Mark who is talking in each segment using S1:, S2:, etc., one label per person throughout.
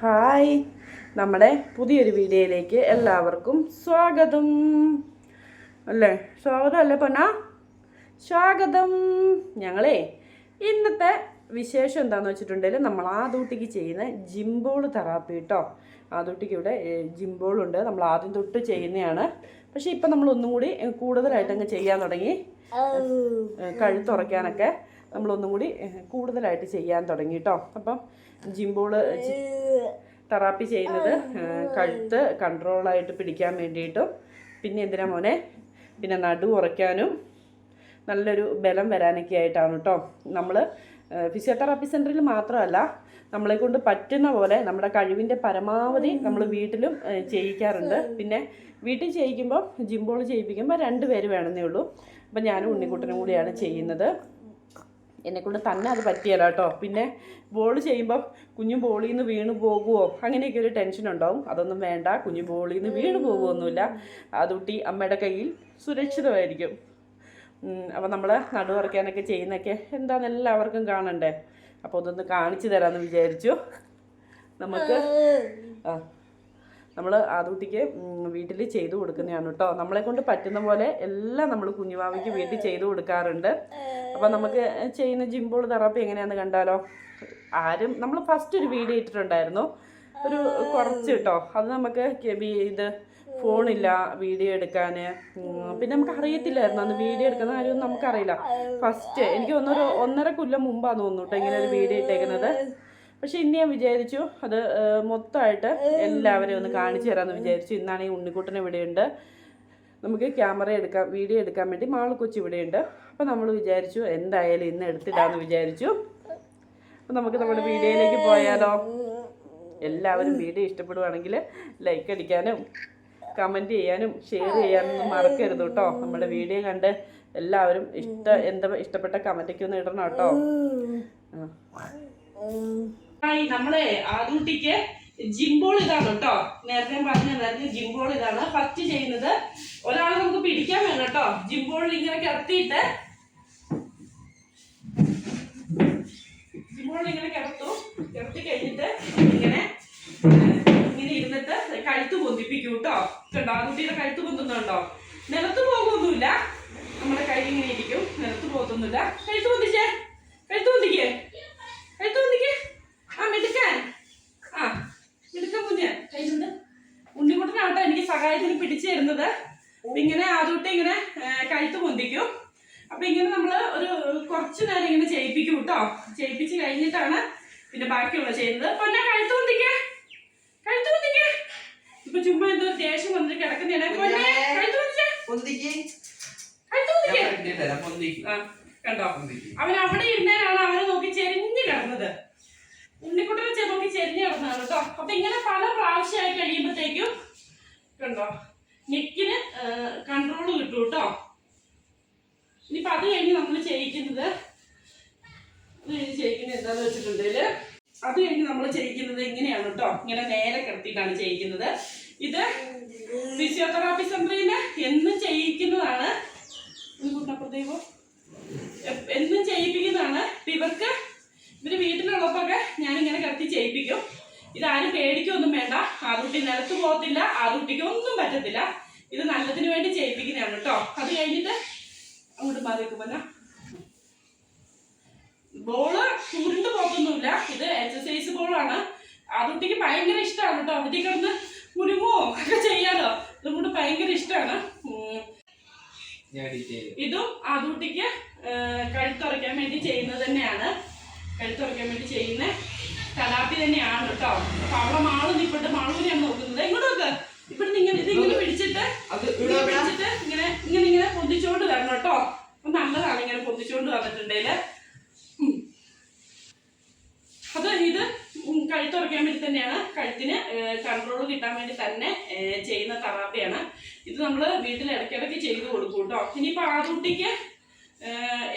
S1: Hi, നമ്മുടെ പുതിയൊരു വീഡിയോയിലേക്ക് എല്ലാവർക്കും സ്വാഗതം. അല്ലേ, സ്വാഗതം അല്ലേ പൊന്ന? സ്വാഗതം. ഞങ്ങളെ ഇന്നത്തെ വിശേഷം എന്താണെന്ന് വെച്ചിട്ടുണ്ടെങ്കിൽ നമ്മൾ ആദൂട്ടിക്ക് ചെയ്യുന്ന ജിംബോൾ തെറാപ്പി കേട്ടോ. ആദൂട്ടിക്ക് ഇവിടെ ജിംബോളുണ്ട്, നമ്മൾ ആദ്യം തൊട്ട് ചെയ്യുന്നതാണ്. പക്ഷേ ഇപ്പം നമ്മൾ ഒന്നും കൂടി കൂടുതലായിട്ട് അങ്ങ് ചെയ്യാൻ തുടങ്ങി. കഴുത്തുറയ്ക്കാനൊക്കെ നമ്മളൊന്നും കൂടി കൂടുതലായിട്ട് ചെയ്യാൻ തുടങ്ങി കേട്ടോ. അപ്പം ജിംബോൾ തെറാപ്പി ചെയ്യുന്നത് കഴുത്ത് കൺട്രോളായിട്ട് പിടിക്കാൻ വേണ്ടിയിട്ടും പിന്നെ എന്തിനാ മോനെ, പിന്നെ നടു ഉറയ്ക്കാനും നല്ലൊരു ബലം വരാനൊക്കെ ആയിട്ടാണ് കേട്ടോ. നമ്മൾ ഫിസിയോതെറാപ്പി സെൻറ്ററിൽ മാത്രമല്ല, നമ്മളെ കൊണ്ട് പറ്റുന്ന പോലെ നമ്മുടെ കഴിവിൻ്റെ പരമാവധി നമ്മൾ വീട്ടിലും ചെയ്യിക്കാറുണ്ട്. പിന്നെ വീട്ടിൽ ചെയ്യിക്കുമ്പോൾ ജിംബോൾ ചെയ്യിപ്പിക്കുമ്പോൾ 2 പേര് വേണമെന്നേ ഉള്ളൂ. അപ്പം ഞാനും ഉണ്ണിക്കുട്ടനും കൂടിയാണ് ചെയ്യുന്നത്. എന്നെക്കൊണ്ട് തന്നെ അത് പറ്റിയല്ല കേട്ടോ. പിന്നെ ബോൾ ചെയ്യുമ്പോൾ കുഞ്ഞു ബോളിൽ നിന്ന് വീണ് പോകുമോ അങ്ങനെയൊക്കെ ഒരു ടെൻഷൻ ഉണ്ടാവും. അതൊന്നും വേണ്ട, കുഞ്ഞു ബോളിൽ നിന്ന് വീണ് പോകുമൊന്നുമില്ല. അതുട്ടി അമ്മയുടെ കയ്യിൽ സുരക്ഷിതമായിരിക്കും. അപ്പോൾ നമ്മൾ നടു ഉറയ്ക്കാനൊക്കെ ചെയ്യുന്നതൊക്കെ എന്താണെന്ന് എല്ലാവർക്കും കാണണ്ടേ. അപ്പോൾ അതൊന്ന് കാണിച്ചു തരാമെന്ന് വിചാരിച്ചു. നമുക്ക് നമ്മൾ ആദൂട്ടിക്ക് വീട്ടിൽ ചെയ്തു കൊടുക്കുന്നതാണ് കേട്ടോ. നമ്മളെ കൊണ്ട് പറ്റുന്ന പോലെ എല്ലാം നമ്മൾ കുഞ്ഞുവാവയ്ക്ക് വീട്ടിൽ ചെയ്തു കൊടുക്കാറുണ്ട്. അപ്പോൾ നമുക്ക് ചെയ്യുന്ന ജിംബോൾ തെറാപ്പി എങ്ങനെയാണെന്ന് കണ്ടാലോ. നമ്മൾ ഫസ്റ്റ് ഒരു വീഡിയോ ഇട്ടിട്ടുണ്ടായിരുന്നു, ഒരു കുറച്ച് കേട്ടോ. അത് നമുക്ക് ഇത് ഫോണില്ല വീഡിയോ എടുക്കാൻ, പിന്നെ നമുക്ക് അറിയത്തില്ലായിരുന്നു അന്ന് വീഡിയോ എടുക്കുന്ന കാര്യമൊന്നും നമുക്കറിയില്ല. ഫസ്റ്റ് എനിക്ക് തോന്നുന്നു 1.5 കൊല്ലം മുമ്പാണ് തോന്നുന്നു കേട്ടോ ഇങ്ങനെ ഒരു വീഡിയോ ഇട്ടേക്കുന്നത്. പക്ഷെ ഇന്ന് ഞാൻ വിചാരിച്ചു അത് മൊത്തമായിട്ട് എല്ലാവരെയും ഒന്ന് കാണിച്ചു തരാമെന്ന് വിചാരിച്ചു. ഇന്നാണ് ഈ ഉണ്ണിക്കുട്ടൻ ഇവിടെയുണ്ട്, നമുക്ക് വീഡിയോ എടുക്കാൻ വേണ്ടി മാളക്കൊച്ചി ഇവിടെയുണ്ട്. അപ്പോൾ നമ്മൾ വിചാരിച്ചു എന്തായാലും ഇന്ന് എടുത്തിടാമെന്ന് വിചാരിച്ചു. അപ്പോൾ നമുക്ക് നമ്മുടെ വീഡിയോയിലേക്ക് പോയാലോ. എല്ലാവരും വീഡിയോ ഇഷ്ടപ്പെടുവാണെങ്കിൽ ലൈക്ക് അടിക്കാനും കമൻറ്റ് ചെയ്യാനും ഷെയർ ചെയ്യാനൊന്നും മറക്കരുത് കേട്ടോ. നമ്മുടെ വീഡിയോ കണ്ട് എല്ലാവരും ഇഷ്ടപ്പെട്ട കമൻറ്റൊക്കെ ഒന്ന് ഇടണം കേട്ടോ. നമ്മളെ ആദൂട്ടിക്ക് ജിംബോൾ ഇതാണ് കേട്ടോ. നേരത്തെ പറഞ്ഞതായിരുന്നു ജിംബോൾ ഇതാണ്. ഫസ്റ്റ് ചെയ്യുന്നത് ഒരാൾ നമുക്ക് പിടിക്കാൻ വേണം കേട്ടോ. ജിംബോളിൽ ഇങ്ങനെ കിടത്തിയിട്ട് കിടത്തി കഴിഞ്ഞിട്ട് ഇങ്ങനെ ഇരുന്നിട്ട് കഴുത്ത് പൊന്തിപ്പിക്കും കേട്ടോ. കണ്ടോ, ആദൂട്ടിയുടെ കഴുത്ത് പൊന്തുന്നുണ്ടോ? നിലത്ത് പോകുമൊന്നുമില്ല, നമ്മുടെ കൈ ഇങ്ങനെ ഇരിക്കും, നിലത്ത് പോകത്തൊന്നുമില്ല. കഴുത്ത് പൊന്തിക്കേ, കഴുത്ത് പൊന്തിക്കേ, കഴുത്ത് പൊന്തിക്കേ. മിടുക്കാൻ കുഞ്ഞ് കയ്യിലുണ്ട്. ഉണ്ണിക്കുട്ടനാവട്ടെ എനിക്ക് സഹായത്തിന് പിടിച്ചു തരുന്നത്. ഇങ്ങനെ ആദൂട്ടി ഇങ്ങനെ കഴുത്ത് പൊന്തിക്കും. അപ്പൊ ഇങ്ങനെ നമ്മൾ ഒരു കുറച്ചു നേരം ഇങ്ങനെ ചെയ്യിപ്പിക്കും കേട്ടോ. ചെയ്യിപ്പിച്ച് കഴിഞ്ഞിട്ടാണ് പിന്നെ ബാക്കിയുള്ള ചെയ്യുന്നത്. പൊന്നെ കഴുത്ത് പൊന്തിക്കേ, കഴുത്ത് പൊന്തിക്കേ. ഇപ്പൊ ചുമ്മാ എന്തോ ദേഷ്യം വന്നിട്ട് കിടക്കുന്നതാണ്. പൊന്നെ കഴുത്ത് പൊന്തിക്കേ, കഴുത്ത് പൊന്തിക്കേ. കണ്ടോ, അവൻ അവിടെ ഇരുന്നേരാണ് അവനെ നോക്കി ചെരിഞ്ഞ് കിടന്നത്. ഉണ്ണിക്കുട്ടനെ നോക്കി ചെരിഞ്ഞ് കിടന്നതാണ് കേട്ടോ. അപ്പൊ ഇങ്ങനെ പല പ്രാവശ്യമായി കഴിയുമ്പോഴത്തേക്കും കണ്ടോ നെക്കിന് കൺട്രോൾ കിട്ടും കേട്ടോ. ഇനിയിപ്പൊ അത് കഴിഞ്ഞ് നമ്മൾ ചെയ്യിക്കുന്നത് എന്താന്ന് വെച്ചിട്ടുണ്ടെങ്കിൽ അത് കഴിഞ്ഞ് നമ്മൾ ചെയ്യിക്കുന്നത് ഇങ്ങനെയാണ് കേട്ടോ. ഇങ്ങനെ നേരെ കിടത്തിയിട്ടാണ് ചെയ്യിക്കുന്നത്. ഇത് ഫിസിയോതെറാപ്പി സെന്ററിന് എന്നും ചെയ്യിക്കുന്നതാണ്. എന്നും ചെയ്യിപ്പിക്കുന്നതാണ്. ഇവര് വീട്ടിലുള്ളപ്പോഴൊക്കെ ഞാനിങ്ങനെ കിടത്തി ചെയ്യിപ്പിക്കും. ഇതാരും പേടിക്കൊന്നും വേണ്ട. ആദൂട്ടി നിലത്ത് പോകത്തില്ല, ആദൂട്ടിക്ക് ഒന്നും പറ്റത്തില്ല. ഇത് നല്ലതിന് വേണ്ടി ചെയ്യിപ്പിക്കുന്നതാണ് കേട്ടോ. അത് കഴിഞ്ഞിട്ട് അങ്ങോട്ട് മാറിക്കുമ്പോ ബോള് ചുരുണ്ട് പോകത്തൊന്നുമില്ല. ഇത് എക്സസൈസ് ബോളാണ്. ആദൂട്ടിക്ക് ഭയങ്കര ഇഷ്ടമാണ് കേട്ടോ. ആദൂട്ടി കിടന്ന് കുരുങ്ങോ ഒക്കെ ചെയ്യാലോ, ഇതുകൊണ്ട് ഭയങ്കര ഇഷ്ടമാണ്. ഇതും ആദൂട്ടിക്ക് കഴുത്തുറയ്ക്കാൻ വേണ്ടി ചെയ്യുന്നത് തന്നെയാണ്. കഴുത്തുറയ്ക്കാൻ വേണ്ടി ചെയ്യുന്ന തെറാപ്പി തന്നെയാണ് കേട്ടോ. അപ്പൊ അവിടെ മാള് നിൽപ്പുണ്ട്, മാളൂനെയാണ് നോക്കുന്നത്. എങ്ങോട്ട് നോക്ക്, ഇവിടുന്ന് ഇതിങ്ങനെ പിടിച്ചിട്ട് ഇങ്ങനെ പൊന്തിച്ചോണ്ട് വരണം കേട്ടോ. അപ്പൊ നല്ലതാണ് ഇങ്ങനെ പൊന്തിച്ചോണ്ട് വന്നിട്ടുണ്ടെങ്കില്. ഇത് കഴുത്തുറയ്ക്കാൻ വേണ്ടി തന്നെയാണ്, കഴുത്തിന് കൺട്രോൾ കിട്ടാൻ വേണ്ടി തന്നെ ചെയ്യുന്ന തെറാപ്പിയാണ്. ഇത് നമ്മൾ വീട്ടിൽ ഇടയ്ക്കിടയ്ക്ക് ചെയ്ത് കൊടുക്കും കേട്ടോ. ഇനിയിപ്പോൾ ആദൂട്ടിക്ക്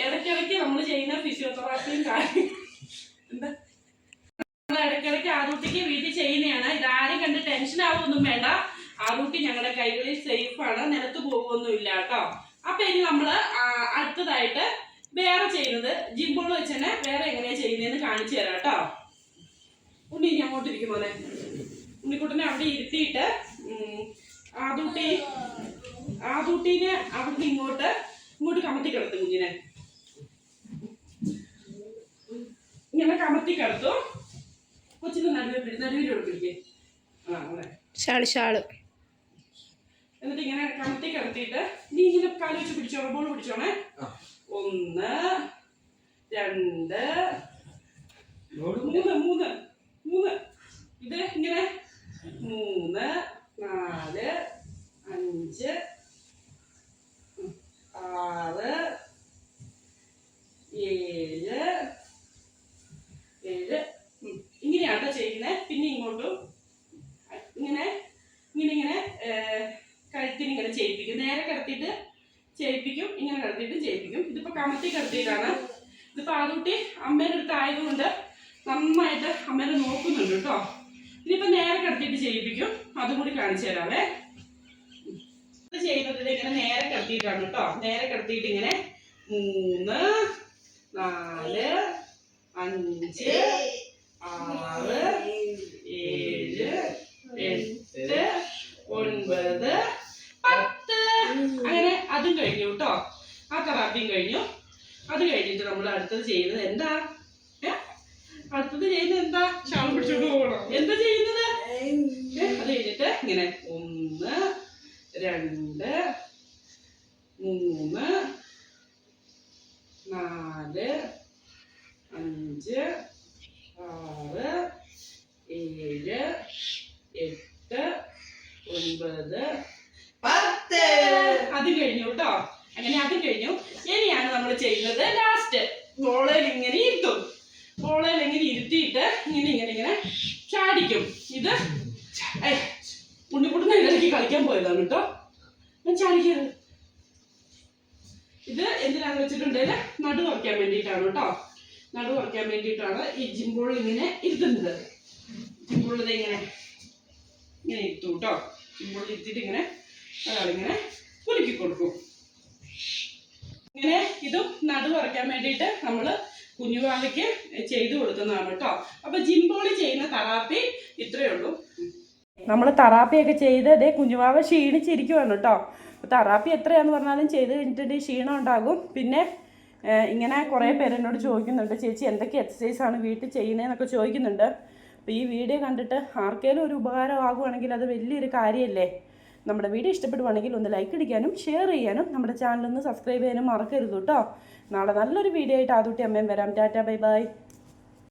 S1: ഇടയ്ക്കിടയ്ക്ക് നമ്മൾ ചെയ്യുന്ന ഫിസിയോതെറാപ്പിയും എന്താ ഇടയ്ക്കിടയ്ക്ക് ആദൂട്ടിക്ക് വീട്ടിൽ ചെയ്യുന്നതാണ്. ഇതാരും കണ്ട് ടെൻഷൻ ആവുമൊന്നും വേണ്ട. ആദൂട്ടി ഞങ്ങളുടെ കൈകളിൽ സേഫാണ്, നിലത്ത് പോകുമൊന്നുമില്ല കേട്ടോ. അപ്പൊ ഇനി നമ്മൾ അടുത്തതായിട്ട് വേറെ ചെയ്യുന്നത് ജിംബോൾ വെച്ച് തന്നെ വേറെ എങ്ങനെയാ ചെയ്യുന്നതെന്ന് കാണിച്ചു തരാം കേട്ടോ. ഉണ്ണി ഇനി അങ്ങോട്ടിരിക്കും പോലെ ഉണ്ണിക്കുട്ടനെ അവിടെ ഇരുത്തിയിട്ട് ആദൂട്ടീനെ അവിടുന്ന് ഇങ്ങോട്ട് കമത്തി കിടത്തും. കുഞ്ഞിനെ ഇങ്ങനെ കമത്തി കിടത്തും. കൊച്ചിന് നടുവിലോട് പിടിക്കേ.
S2: ഷാള്
S1: എന്നിട്ട് ഇങ്ങനെ കമത്തി കിടത്തിയിട്ട് നീ ഇങ്ങനെ കാല് വെച്ച് പിടിച്ചോളെ, ബോൾ പിടിച്ചോണേ. 1 2 3 ഇത് ഇങ്ങനെ 3 4 5 6 7 ഇങ്ങനെയാട്ടോ ചെയ്യുന്നത്. പിന്നെ ഇങ്ങോട്ടും ഇങ്ങനെ കഴുത്തിന് ഇങ്ങനെ ചെയ്യിപ്പിക്കും. നേരെ കിടത്തിയിട്ട് ചെയ്യിപ്പിക്കും, ഇങ്ങനെ കിടത്തിയിട്ട് ചെയ്യിപ്പിക്കും. ഇതിപ്പോ കമത്തി കിടത്തിയിട്ടാണ്. ഇതിപ്പോ ആദൂട്ടി അമ്മേൻ്റെ അടുത്ത് ആയതുകൊണ്ട് നന്നായിട്ട് അമ്മേനെ നോക്കുന്നുണ്ട് കേട്ടോ. ഇനിയിപ്പോ നേരെ കിടത്തിയിട്ട് ചെയ്യിപ്പിക്കും. അതും കൂടി കാണിച്ചു തരാവേ. ഇത് ചെയ്യുന്നത് ഇങ്ങനെ നേരെ കിടത്തിയിട്ടാണ് കേട്ടോ. നേരെ കിടത്തിയിട്ട് ഇങ്ങനെ 3 4 5 6 7 8 9 10 അങ്ങനെ അതും കഴിഞ്ഞു കേട്ടോ. ആ തെറാപ്പിയും കഴിഞ്ഞു. അത് കഴിഞ്ഞിട്ട് നമ്മൾ അടുത്തത് ചെയ്യുന്നത് എന്താ? അടുത്തത് ചെയ്യുന്നത് എന്താ? ഷാൾ പിടിച്ചോണ്ട് പോകണം. എന്താ ചെയ്യുന്നത്? അത് കഴിഞ്ഞിട്ട് ഇങ്ങനെ 1 2 3 4 5 6 7 8 9 10 അത് കഴിഞ്ഞു കേട്ടോ. അങ്ങനെ അത് കഴിഞ്ഞു. ഇനിയാണ് നമ്മൾ ചെയ്യുന്നത് ലാസ്റ്റ്. ബോളയിൽ ഇങ്ങനെ ഇരുത്തും. ബോളയിൽ ഇങ്ങനെ ഇരുത്തിയിട്ട് ഇങ്ങനെ ചാടിക്കും. ഇത് ഉണ്ണിക്കുട്ടനെ ഇടയ്ക്ക് കളിക്കാൻ പോയതാണ് കേട്ടോ. ഞാൻ ചാടിക്കരുത്. ഇത് എന്തിനാന്ന് വെച്ചിട്ടുണ്ടെങ്കിൽ നടു കുറയ്ക്കാൻ വേണ്ടിയിട്ടാണ് കേട്ടോ. നടു കുറയ്ക്കാൻ വേണ്ടിയിട്ടാണ് ഈ ജിംബോൾ ഇങ്ങനെ ഇരുത്തുന്നത്. ജിംബോളിൽ ഇങ്ങനെ ഇരുത്തും കേട്ടോ. ജിംബോളിൽ ഇരുത്തിയിട്ട് ഇങ്ങനെ ഒരാളിങ്ങനെ കുലുക്കി കൊടുക്കും. ഇങ്ങനെ ഇതും നടു കുറയ്ക്കാൻ വേണ്ടിയിട്ട് നമ്മൾ കുഞ്ഞുവാവയ്ക്ക് ചെയ്തു കൊടുക്കുന്നതാണ് കേട്ടോ. അപ്പൊ ജിംബോളി ചെയ്യുന്ന തെറാപ്പി ഇത്രയേ ഉള്ളൂ. നമ്മൾ തെറാപ്പിയൊക്കെ ചെയ്ത് അതേ കുഞ്ഞുവാവ ക്ഷീണിച്ചിരിക്കുവാണ് കേട്ടോ. തെറാപ്പി എത്രയാന്ന് പറഞ്ഞാലും ചെയ്ത് കഴിഞ്ഞിട്ട് ക്ഷീണം ഉണ്ടാകും. പിന്നെ ഇങ്ങനെ കുറേ പേര് എന്നോട് ചോദിക്കുന്നുണ്ട്, ചേച്ചി എന്തൊക്കെ എക്സസൈസാണ് വീട്ടിൽ ചെയ്യുന്നതെന്നൊക്കെ ചോദിക്കുന്നുണ്ട്. അപ്പോൾ ഈ വീഡിയോ കണ്ടിട്ട് ആർക്കെങ്കിലും ഒരു ഉപകാരം ആകുവാണെങ്കിൽ അത് വലിയൊരു കാര്യമല്ലേ. നമ്മുടെ വീഡിയോ ഇഷ്ടപ്പെടുവാണെങ്കിൽ ഒന്ന് ലൈക്ക് അടിക്കാനും ഷെയർ ചെയ്യാനും നമ്മുടെ ചാനലൊന്ന് സബ്സ്ക്രൈബ് ചെയ്യാനും മറക്കരുത് കേട്ടോ. നാളെ നല്ലൊരു വീഡിയോ ആയിട്ട് ആദൂട്ടി അമ്മയും വരാം. Tata bye bye.